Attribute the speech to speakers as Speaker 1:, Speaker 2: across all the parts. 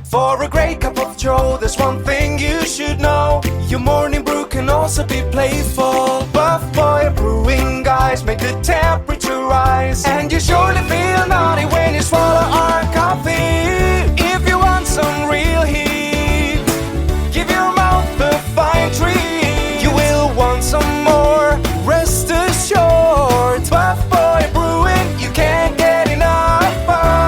Speaker 1: For a great cup of joe, there's one thing you should know. Your morning brew can also be playful. Buff Boy Brewing guys make the temperature rise, and you surely feel naughty when you swallow our coffee. If you want some real heat, give your mouth a fine treat. You will want some more, rest assured. Buff Boy Brewing, you can't get enough of.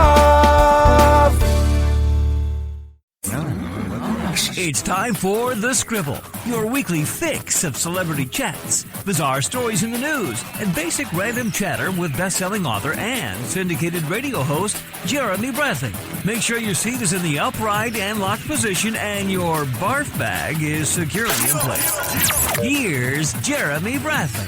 Speaker 2: It's time for The Scribble, your weekly fix of celebrity chats, bizarre stories in the news, and basic random chatter with best-selling author and syndicated radio host Jeremy Bradley. Make sure your seat is in the upright and locked position and your barf bag is securely in place. Here's Jeremy Bradley.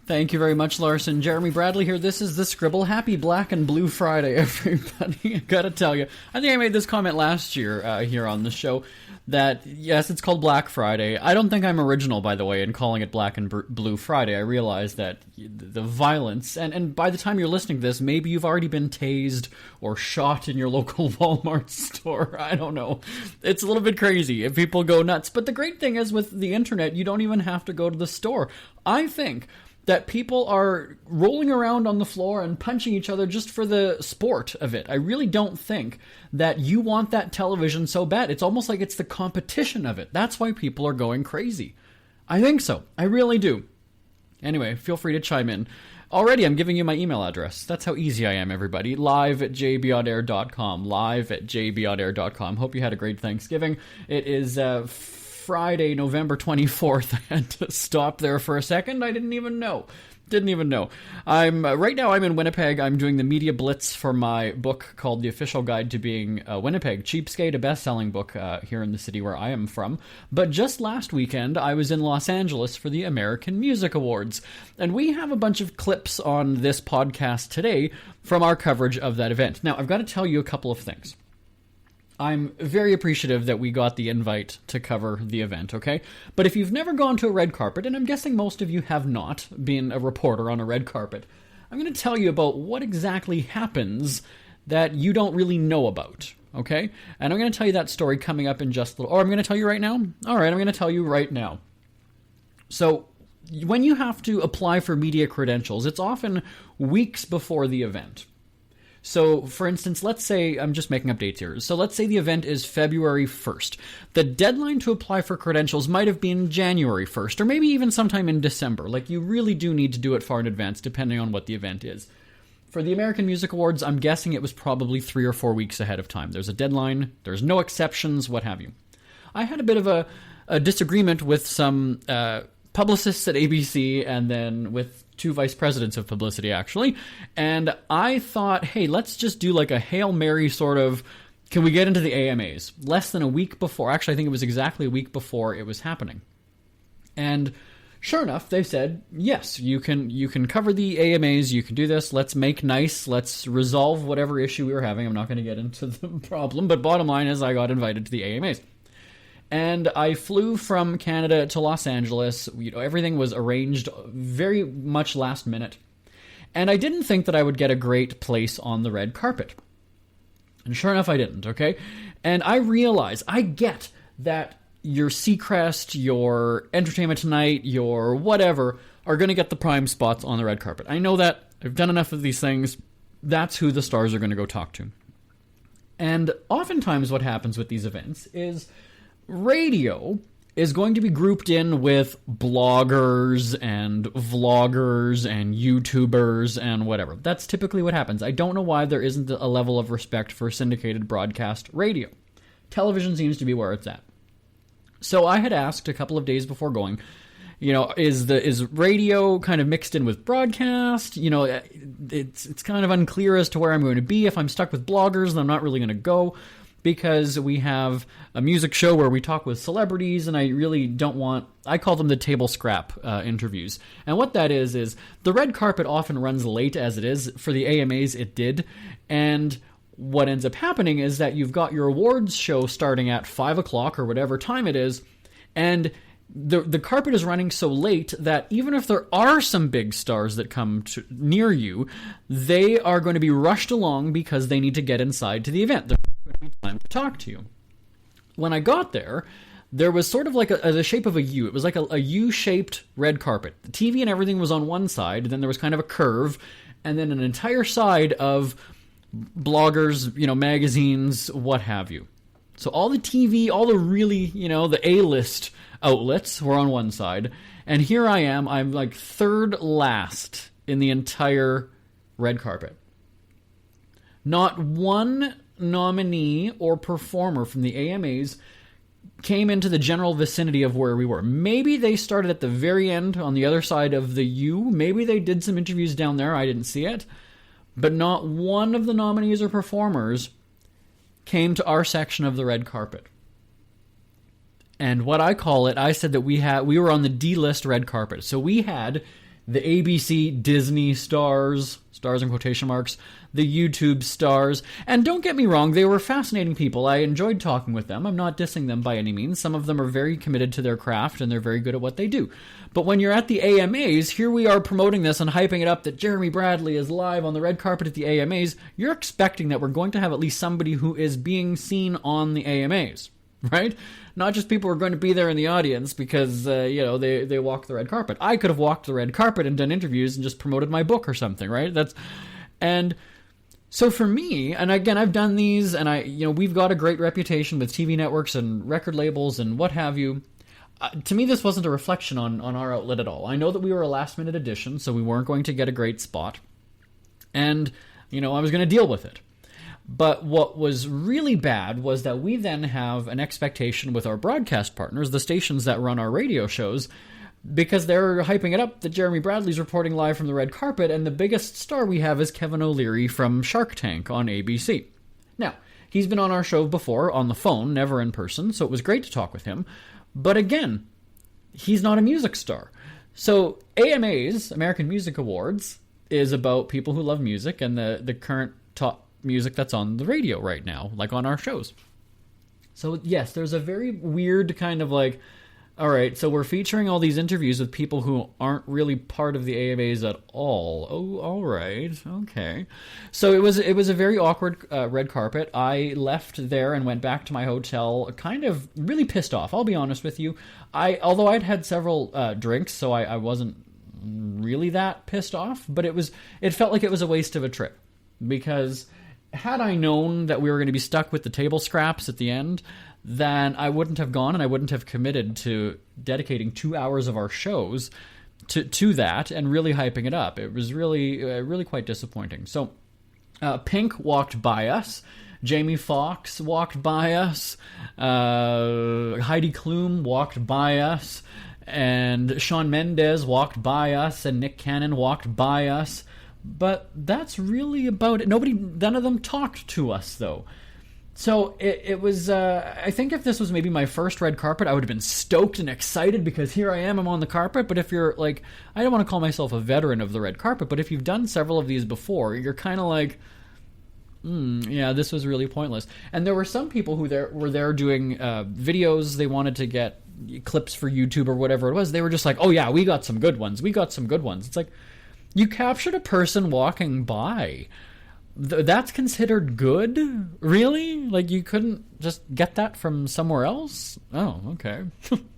Speaker 3: Thank you very much, Larson. Jeremy Bradley here. This is The Scribble. Happy Black and Blue Friday, everybody. I gotta tell you, I think I made this comment last year here on the show that, yes, it's called Black Friday. I don't think I'm original, by the way, in calling it Black and Blue Friday. I realize that the violence, and by the time you're listening to this, maybe you've already been tased or shot in your local Walmart store. I don't know. It's a little bit crazy if people go nuts. But the great thing is with the internet, you don't even have to go to the store. I think that people are rolling around on the floor and punching each other just for the sport of it. I really don't think that you want that television so bad. It's almost like it's the competition of it. That's why people are going crazy. I think so. I really do. Anyway, feel free to chime in. Already, I'm giving you my email address. That's how easy I am, everybody. live@jbonair.com. live@jbonair.com. Hope you had a great Thanksgiving. It is Friday, November 24th. I had to stop there for a second. I didn't even know. Right now I'm in Winnipeg. I'm doing the media blitz for my book called The Official Guide to Being a Winnipeg Cheapskate, a best-selling book here in the city where I am from. But just last weekend, I was in Los Angeles for the American Music Awards. And we have a bunch of clips on this podcast today from our coverage of that event. Now, I've got to tell you a couple of things. I'm very appreciative that we got the invite to cover the event, okay? But if you've never gone to a red carpet, and I'm guessing most of you have not been a reporter on a red carpet, I'm going to tell you about what exactly happens that you don't really know about, okay? And I'm going to tell you that story coming up in just a little... Or I'm going to tell you right now? All right, I'm going to tell you right now. So, when you have to apply for media credentials, it's often weeks before the event. So, for instance, let's say, I'm just making up dates here. So let's say the event is February 1st. The deadline to apply for credentials might have been January 1st, or maybe even sometime in December. Like, you really do need to do it far in advance, depending on what the event is. For the American Music Awards, I'm guessing it was probably 3 or 4 weeks ahead of time. There's a deadline, there's no exceptions, what have you. I had a bit of a disagreement with some publicists at ABC, and then with 2 vice presidents of publicity, actually. And I thought, hey, let's just do like a Hail Mary sort of, can we get into the AMAs? Less than a week before, actually I think it was exactly a week before it was happening. And sure enough, they said, yes, you can cover the AMAs, you can do this, let's make nice, let's resolve whatever issue we were having. I'm not going to get into the problem, but bottom line is I got invited to the AMAs. And I flew from Canada to Los Angeles. Everything was arranged very much last minute. And I didn't think that I would get a great place on the red carpet. And sure enough, I didn't, okay? And I realize, I get that your Seacrest, your Entertainment Tonight, your whatever, are going to get the prime spots on the red carpet. I know that. I've done enough of these things. That's who the stars are going to go talk to. And oftentimes what happens with these events is radio is going to be grouped in with bloggers and vloggers and YouTubers and whatever. That's typically what happens. I don't know why there isn't a level of respect for syndicated broadcast radio. Television seems to be where it's at. So I had asked a couple of days before going, is radio kind of mixed in with broadcast? It's kind of unclear as to where I'm going to be. If I'm stuck with bloggers, then I'm not really going to go, because we have a music show where we talk with celebrities, and I really don't want... I call them the table scrap interviews. And what that is the red carpet often runs late as it is. For the AMAs, it did. And what ends up happening is that you've got your awards show starting at 5 o'clock or whatever time it is, and the carpet is running so late that even if there are some big stars that come near you, they are going to be rushed along because they need to get inside to the event. There's going to be time to talk to you. When I got there, there was sort of like the shape of a U. It was like a U-shaped red carpet. The TV and everything was on one side, and then there was kind of a curve, and then an entire side of bloggers, magazines, what have you. So all the TV, all the really, the A-list outlets were on one side, and here I am, I'm like third last in the entire red carpet. Not one nominee or performer from the AMAs came into the general vicinity of where we were. Maybe they started at the very end on the other side of the U. Maybe they did some interviews down there. I didn't see it. But not one of the nominees or performers came to our section of the red carpet. And what I call it, I said that we were on the D-list red carpet. So we had the ABC Disney stars in quotation marks, the YouTube stars. And don't get me wrong, they were fascinating people. I enjoyed talking with them. I'm not dissing them by any means. Some of them are very committed to their craft and they're very good at what they do. But when you're at the AMAs, here we are promoting this and hyping it up that Jeremy Bradley is live on the red carpet at the AMAs. You're expecting that we're going to have at least somebody who is being seen on the AMAs, right? Not just people who are going to be there in the audience because, they walk the red carpet. I could have walked the red carpet and done interviews and just promoted my book or something, right? And so for me, and again, I've done these, and we've got a great reputation with TV networks and record labels and what have you. To me, this wasn't a reflection on our outlet at all. I know that we were a last-minute addition, so we weren't going to get a great spot. And, I was going to deal with it. But what was really bad was that we then have an expectation with our broadcast partners, the stations that run our radio shows, because they're hyping it up that Jeremy Bradley's reporting live from the red carpet, and the biggest star we have is Kevin O'Leary from Shark Tank on ABC. Now, he's been on our show before, on the phone, never in person, so it was great to talk with him. But again, he's not a music star. So AMAs, American Music Awards, is about people who love music and the current top music that's on the radio right now, like on our shows. So yes, there's a very weird kind of like, all right, so we're featuring all these interviews with people who aren't really part of the AMAs at all. Oh, all right, okay. So it was a very awkward red carpet. I left there and went back to my hotel, kind of really pissed off. I'll be honest with you. Although I'd had several drinks, so I wasn't really that pissed off. But it felt like it was a waste of a trip because had I known that we were going to be stuck with the table scraps at the end, then I wouldn't have gone and I wouldn't have committed to dedicating 2 hours of our shows to that and really hyping it up. It was really quite disappointing. So Pink walked by us. Jamie Foxx walked by us. Heidi Klum walked by us. And Shawn Mendes walked by us. And Nick Cannon walked by us. But that's really about it. None of them talked to us, though. So it was, I think if this was maybe my first red carpet, I would have been stoked and excited because here I am, I'm on the carpet. But if you're like, I don't want to call myself a veteran of the red carpet, but if you've done several of these before, you're kind of like, yeah, this was really pointless. And there were some people who were there doing videos. They wanted to get clips for YouTube or whatever it was. They were just like, oh yeah, we got some good ones. It's like, you captured a person walking by. That's considered good? Really? Like, you couldn't just get that from somewhere else? Oh, okay.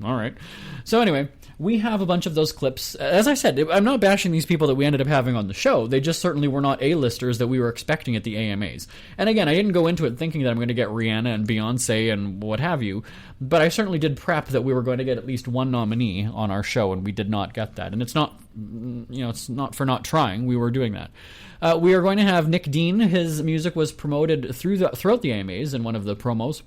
Speaker 3: All right. So anyway, we have a bunch of those clips. As I said, I'm not bashing these people that we ended up having on the show. They just certainly were not A-listers that we were expecting at the AMAs. And again, I didn't go into it thinking that I'm going to get Rihanna and Beyonce and what have you, but I certainly did prep that we were going to get at least one nominee on our show, and we did not get that. And it's not, it's not for not trying. We were doing that. We are going to have Nick Dean. His music was promoted throughout the AMAs in one of the promos.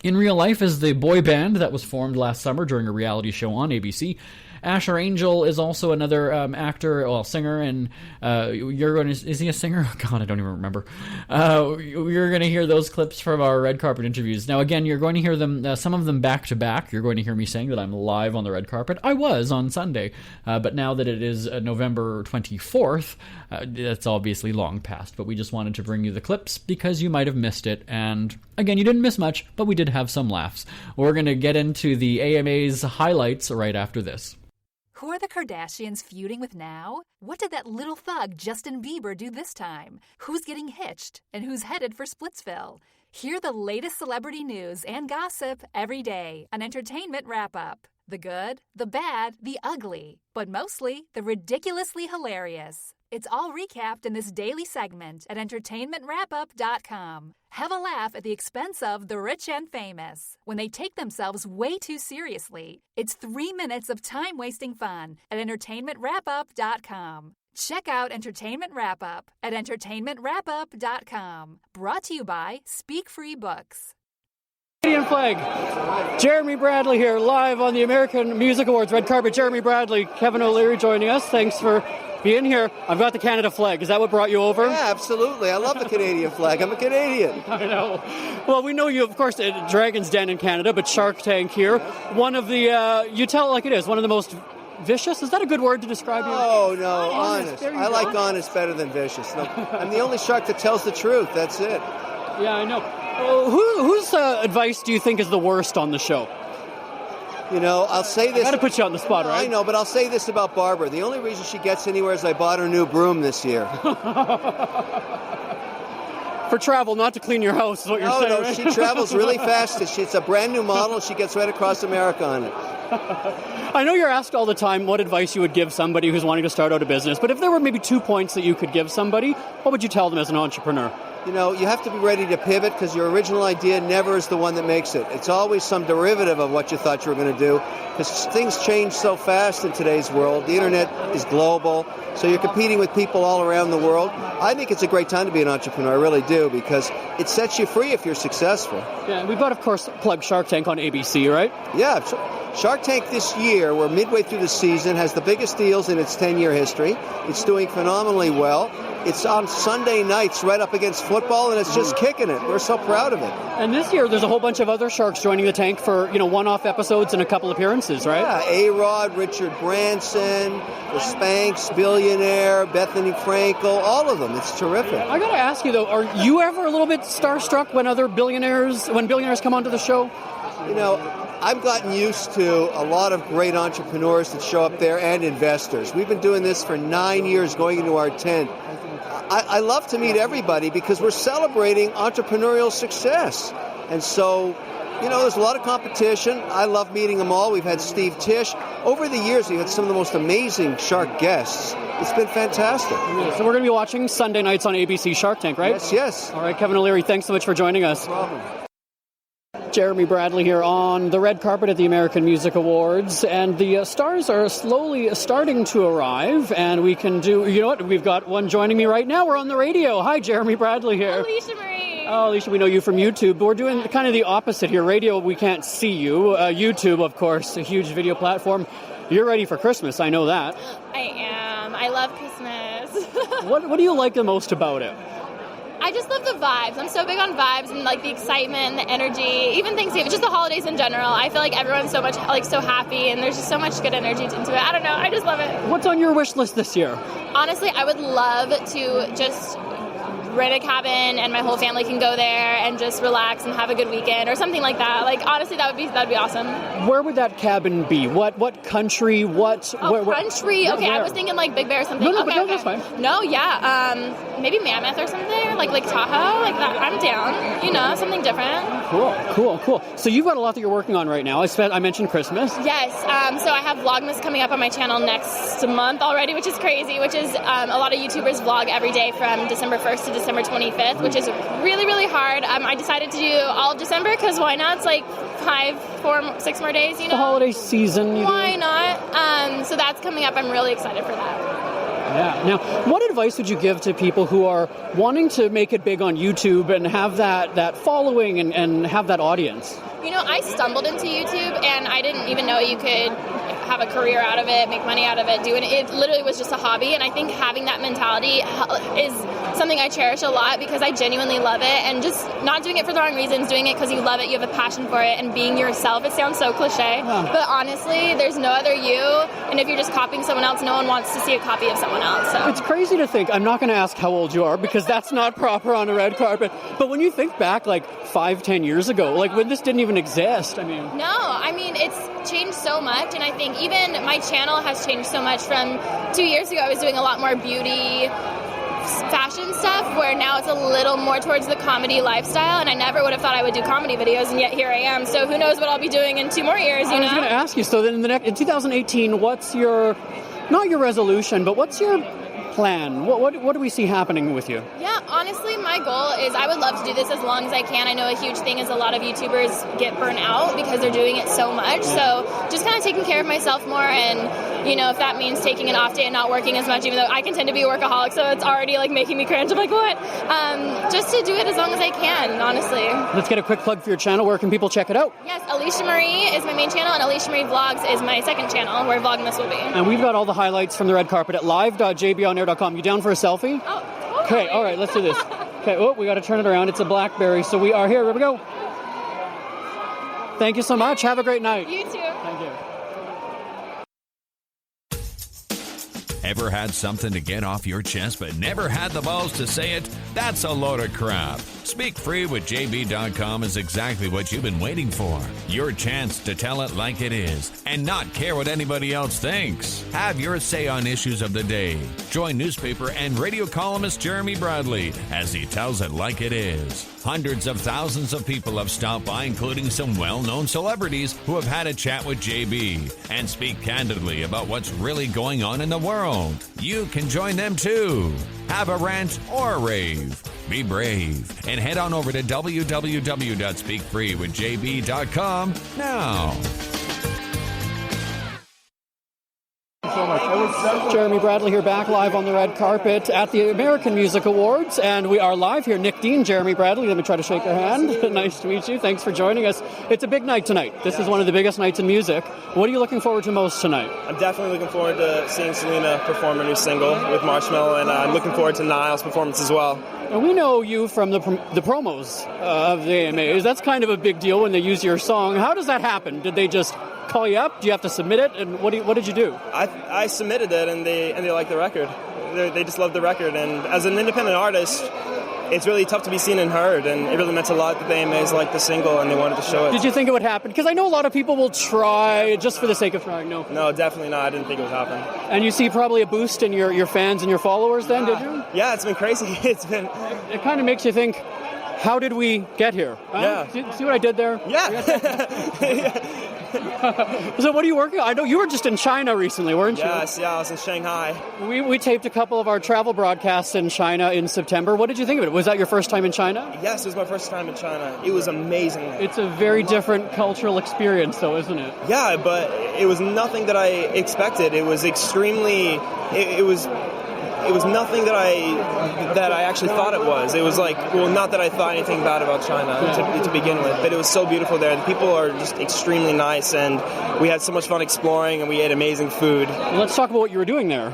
Speaker 3: In real life is the boy band that was formed last summer during a reality show on ABC. Asher Angel is also another actor, well, singer, and you're going to... Is he a singer? Oh, God, I don't even remember. You're going to hear those clips from our red carpet interviews. Now, again, you're going to hear them, some of them back to back. You're going to hear me saying that I'm live on the red carpet. I was on Sunday, but now that it is November 24th, that's obviously long past, but we just wanted to bring you the clips because you might have missed it, and again, you didn't miss much, but we did have some laughs. We're going to get into the AMA's highlights right after this.
Speaker 4: Who are the Kardashians feuding with now? What did that little thug Justin Bieber do this time? Who's getting hitched? And who's headed for Splitsville? Hear the latest celebrity news and gossip every day on Entertainment Wrap-Up. The good, the bad, the ugly, but mostly the ridiculously hilarious. It's all recapped in this daily segment at entertainmentwrapup.com. Have a laugh at the expense of the rich and famous when they take themselves way too seriously. It's 3 minutes of time-wasting fun at entertainmentwrapup.com. Check out Entertainment Wrap-Up at entertainmentwrapup.com. Brought to you by Speak Free Books.
Speaker 3: Canadian flag. Jeremy Bradley here, live on the American Music Awards red carpet. Jeremy Bradley, Kevin O'Leary joining us. Thanks for being here. I've got the Canada flag. Is that what brought you over?
Speaker 5: Yeah, absolutely. I love the Canadian flag. I'm a Canadian.
Speaker 3: I know. Well, we know you, of course, at Dragon's Den in Canada, but Shark Tank here. One of the, you tell it like it is, one of the most vicious? Is that a good word to describe you?
Speaker 5: Oh, no, honest. I like honest better than vicious. No, I'm the only shark that tells the truth. That's it.
Speaker 3: Yeah, I know. Whose advice do you think is the worst on the show?
Speaker 5: You know, I'll say this.
Speaker 3: I gotta put you on the spot, right?
Speaker 5: I know, but I'll say this about Barbara. The only reason she gets anywhere is I bought her new broom this year.
Speaker 3: For travel, not to clean your house, is what you're saying.
Speaker 5: No,
Speaker 3: right?
Speaker 5: she travels really fast. It's a brand new model. She gets right across America on it.
Speaker 3: I know you're asked all the time what advice you would give somebody who's wanting to start out a business, but if there were maybe 2 points that you could give somebody, what would you tell them as an entrepreneur?
Speaker 5: You know, you have to be ready to pivot because your original idea never is the one that makes it. It's always some derivative of what you thought you were going to do because things change so fast in today's world. The internet is global, so you're competing with people all around the world. I think it's a great time to be an entrepreneur, I really do, because it sets you free if you're successful.
Speaker 3: Yeah, and we've got, of course, plug Shark Tank on ABC, right?
Speaker 5: Yeah, Shark Tank this year, we're midway through the season, has the biggest deals in its 10-year history. It's doing phenomenally well. It's on Sunday nights right up against football, and it's just kicking it. We're so proud of it.
Speaker 3: And this year, there's a whole bunch of other sharks joining the tank for, one-off episodes and a couple appearances, right?
Speaker 5: Yeah, A-Rod, Richard Branson, the Spanx, Billionaire, Bethany Frankel, all of them. It's terrific.
Speaker 3: I got to ask you, though, are you ever a little bit starstruck when billionaires come onto the show?
Speaker 5: You know, I've gotten used to a lot of great entrepreneurs that show up there and investors. We've been doing this for 9 years, going into our 10th. I love to meet everybody because we're celebrating entrepreneurial success. And so, there's a lot of competition. I love meeting them all. We've had Steve Tisch. Over the years, we've had some of the most amazing shark guests. It's been fantastic.
Speaker 3: So we're going to be watching Sunday nights on ABC Shark Tank, right?
Speaker 5: Yes.
Speaker 3: All right, Kevin O'Leary, thanks so much for joining us.
Speaker 5: No problem.
Speaker 3: Jeremy Bradley here on the red carpet at the American Music Awards, and the stars are slowly starting to arrive, and we can do, we've got one joining me right now. We're on the radio. Hi, Jeremy Bradley here.
Speaker 6: Alicia Marie.
Speaker 3: Oh, Alicia, we know you from YouTube, but we're doing kind of the opposite here. Radio, we can't see you. YouTube, of course, a huge video platform. You're ready for Christmas, I know that.
Speaker 6: I am. I love Christmas.
Speaker 3: What do you like the most about it?
Speaker 6: I just love the vibes. I'm so big on vibes and the excitement and the energy, even Thanksgiving, just the holidays in general. I feel like everyone's so much so happy and there's just so much good energy into it. I don't know. I just love it.
Speaker 3: What's on your wish list this year?
Speaker 6: Honestly, I would love to just rent a cabin and my whole family can go there and just relax and have a good weekend or something like that. Honestly, that'd be awesome.
Speaker 3: Where would that cabin be? What country?
Speaker 6: Country? Okay, I was thinking Big Bear or something.
Speaker 3: No,
Speaker 6: okay.
Speaker 3: that's fine.
Speaker 6: No, yeah. Maybe Mammoth or something, or Lake Tahoe. That. I'm down. Something different.
Speaker 3: Cool. So you've got a lot that you're working on right now. I mentioned Christmas.
Speaker 6: Yes. So I have Vlogmas coming up on my channel next month already, which is crazy, which is a lot of YouTubers vlog every day from December 1st to December 25th, which is really, really hard. I decided to do all of December because why not? It's 6 more days,
Speaker 3: The holiday season.
Speaker 6: Why not? So that's coming up. I'm really excited for that.
Speaker 3: Yeah. Now, what advice would you give to people who are wanting to make it big on YouTube and have that following and have that audience?
Speaker 6: I stumbled into YouTube and I didn't even know you could have a career out of it, make money out of it, do it. It literally was just a hobby, and I think having that mentality is something I cherish a lot because I genuinely love it, and just not doing it for the wrong reasons, doing it because you love it, you have a passion for it, and being yourself. It sounds so cliche, but honestly, there's no other you, and if you're just copying someone else, no one wants to see a copy of someone else. So.
Speaker 3: It's crazy to think, I'm not going to ask how old you are because that's not proper on a red carpet, but when you think back like 5-10 years ago, like when this didn't even exist, I mean...
Speaker 6: No, I mean, it's changed so much, and I think even my channel has changed so much. From 2 years ago, I was doing a lot more beauty, fashion stuff, where now it's a little more towards the comedy lifestyle, and I never would have thought I would do comedy videos, and yet here I am. So who knows what I'll be doing in 2 more years, you know?
Speaker 3: I was going to ask you, so then in 2018, what's your, not your resolution, but what's your plan? What do we see happening with you?
Speaker 6: Yeah, honestly, my goal is I would love to do this as long as I can. I know a huge thing is a lot of YouTubers get burnt out because they're doing it so much. So just kind of taking care of myself more, and, you know, if that means taking an off day and not working as much, even though I can tend to be a workaholic, so it's already like making me cringe. I'm like, what? Just to do it as long as I can, honestly.
Speaker 3: Let's get a quick plug for your channel. Where can people check it out?
Speaker 6: Yes, Alicia Marie is my main channel, and Alicia Marie Vlogs is my second channel, where Vlogmas will be.
Speaker 3: And we've got all the highlights from the red carpet at live.jbonair.com. You down for a selfie?
Speaker 6: Oh,
Speaker 3: okay, all right, let's do this. Okay, we got to turn it around. It's a BlackBerry, so we are here. Here we go. Thank you so much. Have a great night.
Speaker 6: You too.
Speaker 3: Thank you.
Speaker 2: Ever had something to get off your chest but never had the balls to say it? That's a load of crap. Speak Free with JB.com is exactly what you've been waiting for. Your chance to tell it like it is and not care what anybody else thinks. Have your say on issues of the day. Join newspaper and radio columnist Jeremy Bradley as he tells it like it is. Hundreds of thousands of people have stopped by, including some well-known celebrities who have had a chat with JB and speak candidly about what's really going on in the world. You can join them too. Have a rant or a rave. Be brave and head on over to www.speakfreewithjb.com now.
Speaker 3: So much. Jeremy Bradley here, back live on the red carpet at the American Music Awards, and we are live here. Nick Dean, Jeremy Bradley, let me try to shake your hand. Nice to meet you. Thanks for joining us. It's a big night tonight. This is one of the biggest nights in music. What are you looking forward to most tonight?
Speaker 7: I'm definitely looking forward to seeing Selena perform her new single with Marshmello, and I'm looking forward to Niall's performance as well.
Speaker 3: And we know you from the promos of the AMAs. That's kind of a big deal when they use your song. How does that happen? Did they just call you up? Do you have to submit it? And what did you do?
Speaker 7: I submitted it, and they like the record. They just love the record. And as an independent artist, it's really tough to be seen and heard, and it really meant a lot that the AMAs liked the single and they wanted to show it.
Speaker 3: Did you think it would happen? Because I know a lot of people will try just for the sake of trying.
Speaker 7: No, definitely not. I didn't think it would happen.
Speaker 3: And you see probably a boost in your fans and your followers then, did you?
Speaker 7: Yeah, it's been crazy. It
Speaker 3: kind of makes you think, how did we get here?
Speaker 7: Yeah.
Speaker 3: See what I did there?
Speaker 7: Yeah.
Speaker 3: So what are you working on? I know you were just in China recently, weren't you?
Speaker 7: Yes, I was in Shanghai.
Speaker 3: We taped a couple of our travel broadcasts in China in September. What did you think of it? Was that your first time in China?
Speaker 7: Yes, it was my first time in China. It was amazing.
Speaker 3: It's a very different cultural experience, though, isn't it?
Speaker 7: Yeah, but it was nothing that I expected. It was extremely... It was nothing that I actually thought it was. It was like, well, not that I thought anything bad about China to begin with, but it was so beautiful there. The people are just extremely nice, and we had so much fun exploring, and we ate amazing food.
Speaker 3: Well, let's talk about what you were doing there.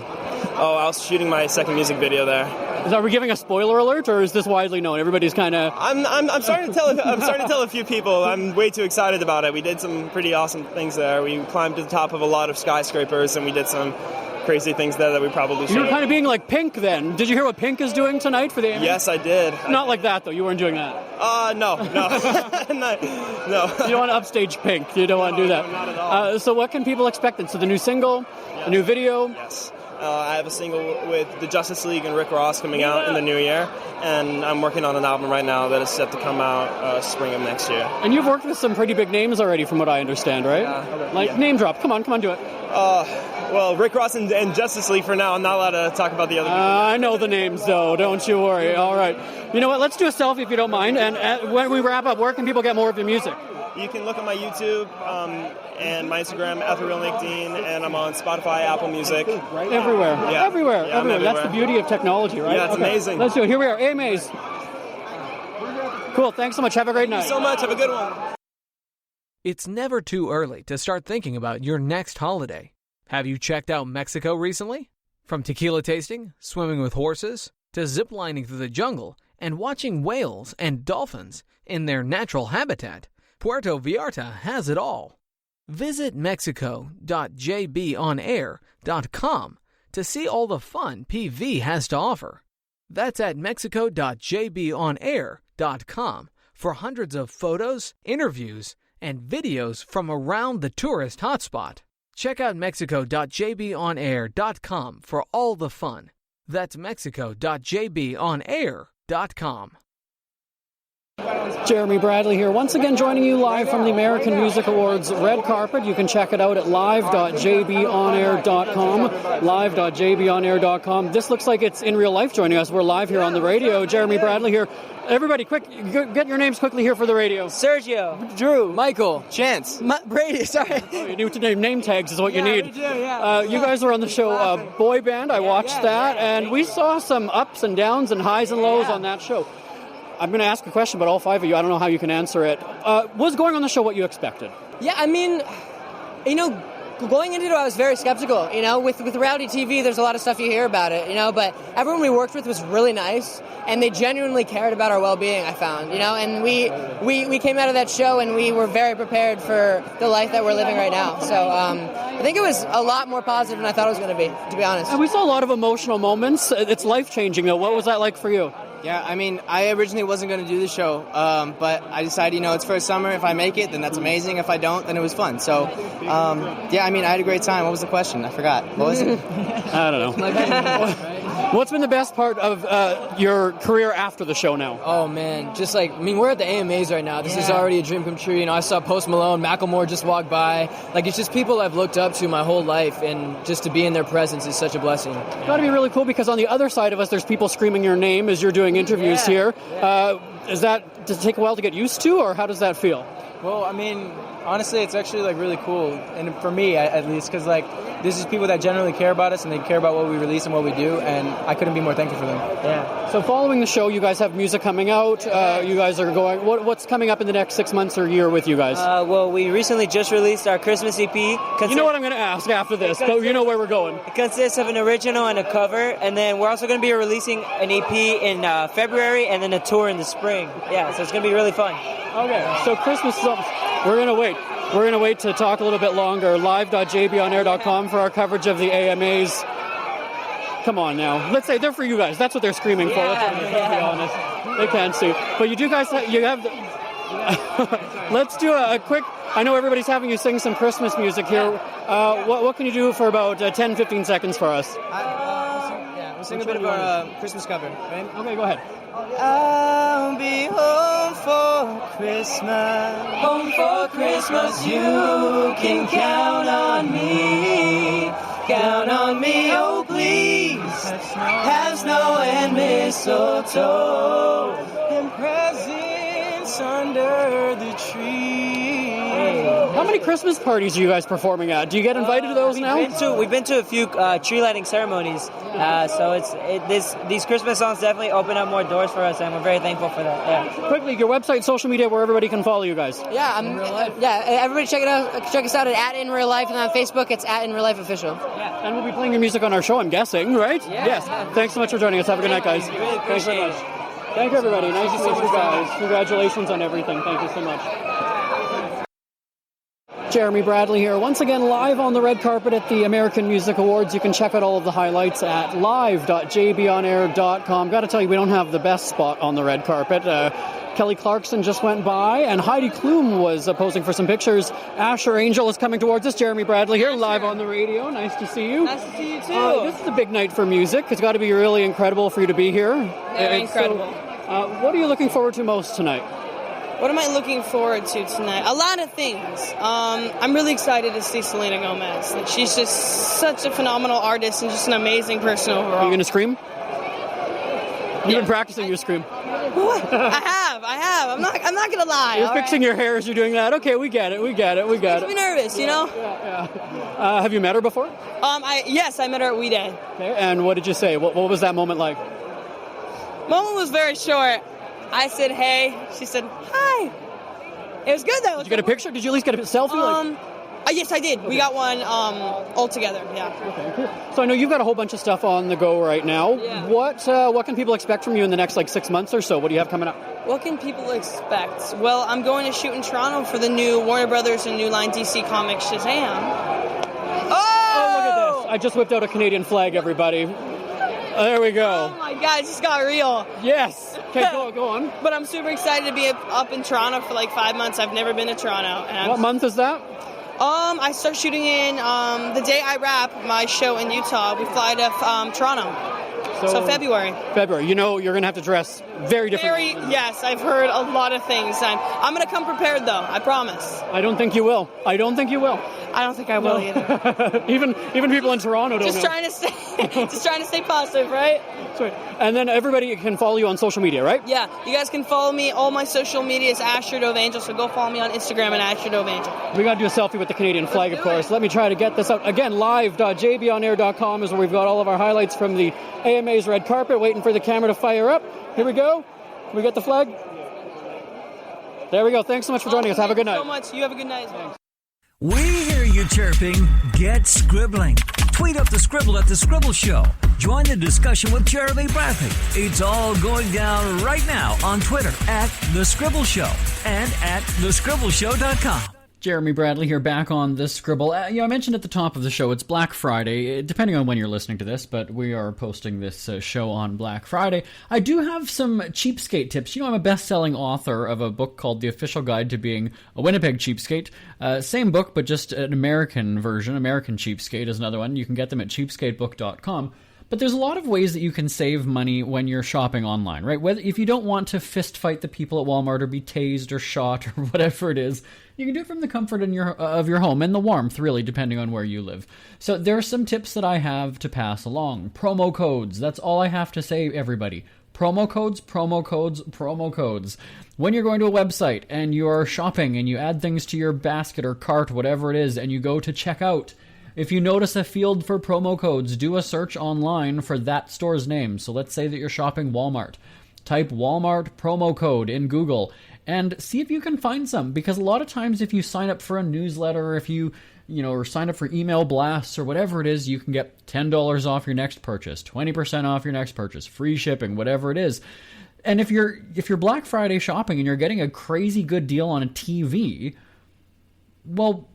Speaker 7: Oh, I was shooting my second music video there.
Speaker 3: Are we giving a spoiler alert, or is this widely known? Everybody's kind of...
Speaker 7: I'm starting to tell. I'm starting to tell a few people. I'm way too excited about it. We did some pretty awesome things there. We climbed to the top of a lot of skyscrapers, and we did some crazy things there that we probably should.
Speaker 3: You were kind of being like Pink then. Did you hear what Pink is doing tonight for the AMA?
Speaker 7: Yes, I did.
Speaker 3: Not like that, though. You weren't doing that.
Speaker 7: No. No.
Speaker 3: You don't want to upstage Pink. You don't want to do that.
Speaker 7: No, not at all.
Speaker 3: So what can people expect then? So the new single, a new video?
Speaker 7: Yes. I have a single with the Justice League and Rick Ross coming out in the new year, and I'm working on an album right now that is set to come out spring of next year.
Speaker 3: And you've worked with some pretty big names already, from what I understand, right?
Speaker 7: Yeah.
Speaker 3: Name drop. Come on, do it.
Speaker 7: Well, Rick Ross and Justice League for now. I'm not allowed to talk about the other people.
Speaker 3: I know the names, though. Don't you worry. All right. You know what? Let's do a selfie if you don't mind. And when we wrap up, where can people get more of your music?
Speaker 7: You can look at my YouTube and my Instagram, @RealNickDean, and I'm on Spotify, Apple Music.
Speaker 3: Everywhere.
Speaker 7: Yeah.
Speaker 3: Everywhere.
Speaker 7: Yeah, everywhere.
Speaker 3: That's the beauty of technology, right?
Speaker 7: Yeah, it's amazing.
Speaker 3: Let's do it. Here we are. AMAs. Cool. Thanks so much. Have a great night.
Speaker 7: Thank you so much. Have a good one.
Speaker 8: It's never too early to start thinking about your next holiday. Have you checked out Mexico recently? From tequila tasting, swimming with horses, to ziplining through the jungle and watching whales and dolphins in their natural habitat, Puerto Vallarta has it all. Visit mexico.jbonair.com to see all the fun PV has to offer. That's at mexico.jbonair.com for hundreds of photos, interviews, and videos from around the tourist hotspot. Check out mexico.jbonair.com for all the fun. That's mexico.jbonair.com.
Speaker 3: Jeremy Bradley here, once again joining you live from the American Music Awards red carpet. You can check it out at live.jbonair.com, live.jbonair.com. This looks like it's in real life joining us. We're live here on the radio. Jeremy Bradley here. Everybody, quick, get your names quickly here for the radio.
Speaker 9: Sergio.
Speaker 3: Drew.
Speaker 9: Michael. Chance. Brady, sorry.
Speaker 3: Oh, you need to name tags is what you need.
Speaker 9: We do, yeah.
Speaker 3: You guys were on the show Boy Band. I watched that, and we saw some ups and downs and highs and lows on that show. I'm going to ask a question, but all five of you, I don't know how you can answer it. Was going on the show what you expected?
Speaker 9: Yeah, I mean, going into it, I was very skeptical. With reality TV, there's a lot of stuff you hear about it, but everyone we worked with was really nice, and they genuinely cared about our well-being, I found, and we came out of that show, and we were very prepared for the life that we're living right now. So I think it was a lot more positive than I thought it was going to be honest.
Speaker 3: And we saw a lot of emotional moments. It's life-changing, though. What was that like for you?
Speaker 10: Yeah, I mean, I originally wasn't going to do the show, but I decided, it's for a summer. If I make it, then that's amazing. If I don't, then it was fun. So, yeah, I mean, I had a great time. What was the question? I forgot. What was it?
Speaker 3: I don't know. What's been the best part of your career after the show now?
Speaker 9: Oh, man. Just we're at the AMAs right now. This is already a dream come true. I saw Post Malone, Macklemore just walk by. It's just people I've looked up to my whole life, and just to be in their presence is such a blessing.
Speaker 3: It's got to be really cool because on the other side of us, there's people screaming your name as you're doing interviews here. Does it take a while to get used to, or how does that feel?
Speaker 10: Well, I mean, honestly, it's actually really cool, and for me at least, because this is people that generally care about us, and they care about what we release and what we do, and I couldn't be more thankful for them.
Speaker 3: Yeah. So following the show, you guys have music coming out. You guys are going. What's coming up in the next 6 months or year with you guys?
Speaker 9: Well, we recently just released our Christmas EP.
Speaker 3: You know what I'm going to ask after this, but you know where we're going.
Speaker 9: It consists of an original and a cover, and then we're also going to be releasing an EP in February, and then a tour in the spring. Yeah, so it's going to be really fun.
Speaker 3: Okay, so Christmas is up. We're going to wait. We're going to wait to talk a little bit longer. Live.jbonair.com for our coverage of the AMAs. Come on now. Let's say they're for you guys. That's what they're screaming for. Let's be honest. They can't see. But you do guys, you have... Let's do a quick... I know everybody's having you sing some Christmas music here. What can you do for about 10, 15 seconds for us?
Speaker 10: We'll sing a bit of our Christmas cover, right?
Speaker 3: Okay, go ahead.
Speaker 10: I'll be home for Christmas. Home for Christmas, you can count on me. Count on me, oh please. Have snow and mistletoe and presents under the tree.
Speaker 3: How many Christmas parties are you guys performing at? Do you get invited to those now?
Speaker 9: We've been to a few tree lighting ceremonies, so these Christmas songs definitely open up more doors for us, and we're very thankful for that. Yeah.
Speaker 3: Quickly, your website, social media, where everybody can follow you guys.
Speaker 9: Yeah, everybody check it out. Check us out at In Real Life, and on Facebook it's at In Real Life Official.
Speaker 3: Yeah. And we'll be playing your music on our show, I'm guessing, right?
Speaker 9: Yeah.
Speaker 3: Yes. Thanks so much for joining us. Have a good night, guys.
Speaker 9: Really
Speaker 3: Thanks very much. Thank you, everybody. Nice to meet you guys. Congratulations on everything. Thank you so much. Jeremy Bradley here, once again live on the red carpet at the American Music Awards. You can check out all of the highlights at live.jbonair.com. Got to tell you, we don't have the best spot on the red carpet. Kelly Clarkson just went by, and Heidi Klum was posing for some pictures. Asher Angel is coming towards us. Jeremy Bradley here, live on the radio. Nice to see you.
Speaker 9: Nice to see you too.
Speaker 3: This is a big night for music. It's got to be really incredible for you to be here.
Speaker 11: Very incredible.
Speaker 3: So, what are you looking forward to most tonight?
Speaker 11: What am I looking forward to tonight? A lot of things. I'm really excited to see Selena Gomez. She's just such a phenomenal artist and just an amazing person overall.
Speaker 3: Are you going to scream? You've been practicing your scream.
Speaker 11: What? I have. I'm not gonna lie.
Speaker 3: You're fixing your hair as you're doing that. Okay, we get it.
Speaker 11: Makes me nervous, you know.
Speaker 3: Yeah. Have you met her before?
Speaker 11: Yes, I met her at We Day.
Speaker 3: Okay, and what did you say? What was that moment like?
Speaker 11: Moment was very short. I said, hey. She said, hi. It was good though.
Speaker 3: Did you get a picture? Did you at least get a selfie?
Speaker 11: Yes, I did. We got one all together. Yeah.
Speaker 3: Okay, cool. So I know you've got a whole bunch of stuff on the go right now.
Speaker 11: Yeah.
Speaker 3: What can people expect from you in the next 6 months or so? What do you have coming up?
Speaker 11: What can people expect? Well, I'm going to shoot in Toronto for the new Warner Brothers and New Line DC Comics Shazam.
Speaker 3: Oh, look at this! I just whipped out a Canadian flag, everybody. There we go.
Speaker 11: Oh my God, it just got real.
Speaker 3: Yes. Okay, go on.
Speaker 11: But I'm super excited to be up in Toronto for 5 months. I've never been to Toronto. And
Speaker 3: What month is that?
Speaker 11: I start shooting in the day I wrap my show in Utah. We fly to Toronto. So February.
Speaker 3: February. You know you're going to have to dress very differently.
Speaker 11: Yes, I've heard a lot of things. I'm going to come prepared, though. I promise.
Speaker 3: I don't think you will.
Speaker 11: I don't think I will either.
Speaker 3: even people in Toronto don't know.
Speaker 11: Just trying to stay positive, right?
Speaker 3: Sweet. And then everybody can follow you on social media, right?
Speaker 11: Yeah, you guys can follow me. All my social media is Asher Dove Angel, so go follow me on Instagram at Asher Dove Angel.
Speaker 3: We got to do a selfie with the Canadian flag, of course. Let me try to get this out. Again, live.jbonair.com is where we've got all of our highlights from the AMA's red carpet, waiting for the camera to fire up. Here we go. Can we get the flag? There we go. Thanks so much for joining us. Have a good night.
Speaker 11: Thank you so much. You have a good night as well.
Speaker 2: We hear you chirping. Get scribbling. Tweet up the Scribble at The Scribble Show. Join the discussion with Jeremy Bradley. It's all going down right now on Twitter at The Scribble Show and at thescribbleshow.com.
Speaker 3: Jeremy Bradley here, back on The Scribble. I mentioned at the top of the show, it's Black Friday, depending on when you're listening to this, but we are posting this show on Black Friday. I do have some cheapskate tips. I'm a best-selling author of a book called The Official Guide to Being a Winnipeg Cheapskate. Same book, but just an American version. American Cheapskate is another one. You can get them at cheapskatebook.com. But there's a lot of ways that you can save money when you're shopping online, right? If you don't want to fist fight the people at Walmart or be tased or shot or whatever it is, you can do it from the comfort of your home and the warmth, really, depending on where you live. So there are some tips that I have to pass along. Promo codes. That's all I have to say, everybody. Promo codes, promo codes, promo codes. When you're going to a website and you're shopping and you add things to your basket or cart, whatever it is, and you go to check out, if you notice a field for promo codes, do a search online for that store's name. So let's say that you're shopping Walmart. Type Walmart promo code in Google and see if you can find some. Because a lot of times if you sign up for a newsletter, if you or sign up for email blasts or whatever it is, you can get $10 off your next purchase, 20% off your next purchase, free shipping, whatever it is. And if you're Black Friday shopping and you're getting a crazy good deal on a TV, well,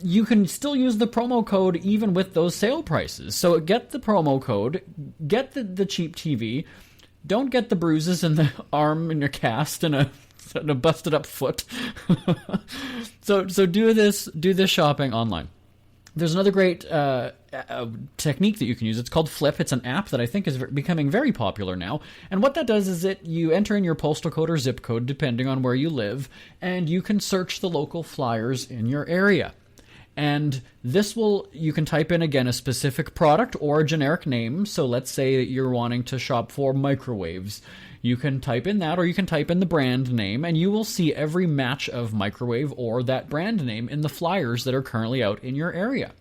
Speaker 3: you can still use the promo code even with those sale prices. So get the promo code, get the cheap TV, don't get the bruises in the arm and your cast and a busted up foot. So do this shopping online. There's another great technique that you can use. It's called Flip. It's an app that I think is becoming very popular now. And what that does is you enter in your postal code or zip code, depending on where you live, and you can search the local flyers in your area. And you can type in, again, a specific product or a generic name. So let's say that you're wanting to shop for microwaves. You can type in that, or you can type in the brand name, and you will see every match of microwave or that brand name in the flyers that are currently out in your area.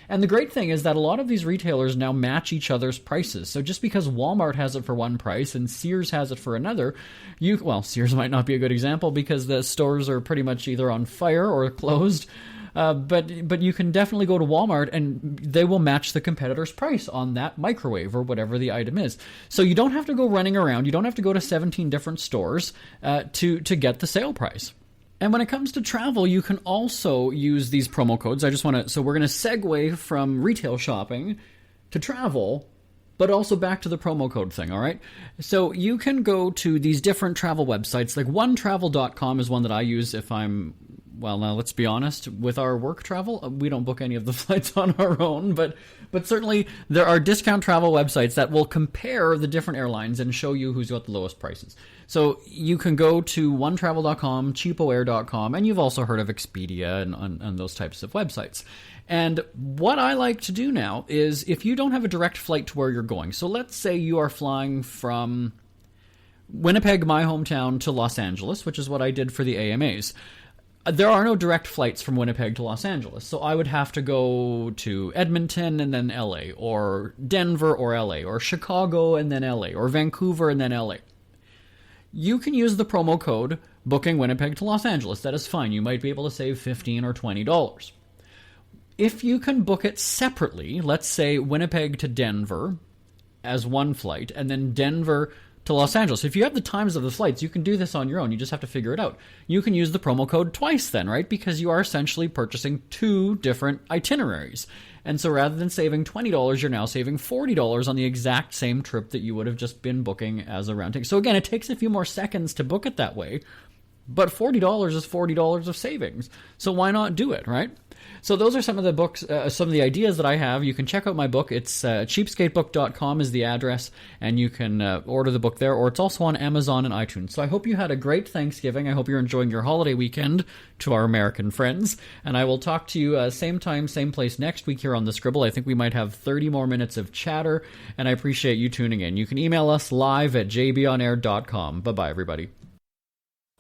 Speaker 3: And the great thing is that a lot of these retailers now match each other's prices. So just because Walmart has it for one price and Sears has it for another, Sears might not be a good example because the stores are pretty much either on fire or closed. But you can definitely go to Walmart and they will match the competitor's price on that microwave or whatever the item is. So you don't have to go running around. You don't have to go to 17 different stores to get the sale price. And when it comes to travel, you can also use these promo codes. So we're going to segue from retail shopping to travel, but also back to the promo code thing, all right? So you can go to these different travel websites. Like onetravel.com is one that I use if I'm... Well, now let's be honest, with our work travel, we don't book any of the flights on our own, but certainly there are discount travel websites that will compare the different airlines and show you who's got the lowest prices. So you can go to onetravel.com, cheapoair.com, and you've also heard of Expedia and those types of websites. And what I like to do now is if you don't have a direct flight to where you're going, so let's say you are flying from Winnipeg, my hometown, to Los Angeles, which is what I did for the AMAs. There are no direct flights from Winnipeg to Los Angeles, so I would have to go to Edmonton and then LA, or Denver or LA, or Chicago and then LA, or Vancouver and then LA. you can use the promo code booking Winnipeg to Los Angeles. That is fine. You might be able to save $15 or $20. If you can book it separately, let's say Winnipeg to Denver as one flight, and then Denver to Los Angeles. If you have the times of the flights, you can do this on your own. You just have to figure it out. You can use the promo code twice then, right? Because you are essentially purchasing two different itineraries. And so rather than saving $20, you're now saving $40 on the exact same trip that you would have just been booking as a round ticket. So again, it takes a few more seconds to book it that way, but $40 is $40 of savings. So why not do it, right? So those are some of the books, some of the ideas that I have. You can check out my book. It's cheapskatebook.com is the address, and you can order the book there, or it's also on Amazon and iTunes. So I hope you had a great Thanksgiving. I hope you're enjoying your holiday weekend, to our American friends. And I will talk to you same time, same place next week here on The Scribble. I think we might have 30 more minutes of chatter, and I appreciate you tuning in. You can email us live at jbonair.com. Bye-bye, everybody.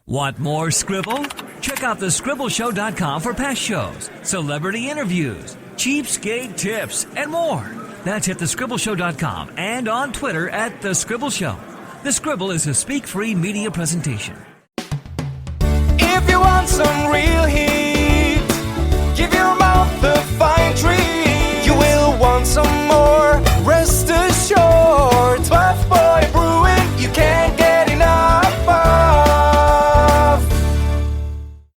Speaker 2: Want more Scribble? Check out thescribbleshow.com for past shows, celebrity interviews, cheapskate tips, and more. That's at thescribbleshow.com and on Twitter at The Scribble Show. The Scribble is a speak-free media presentation.
Speaker 1: If you want some real heat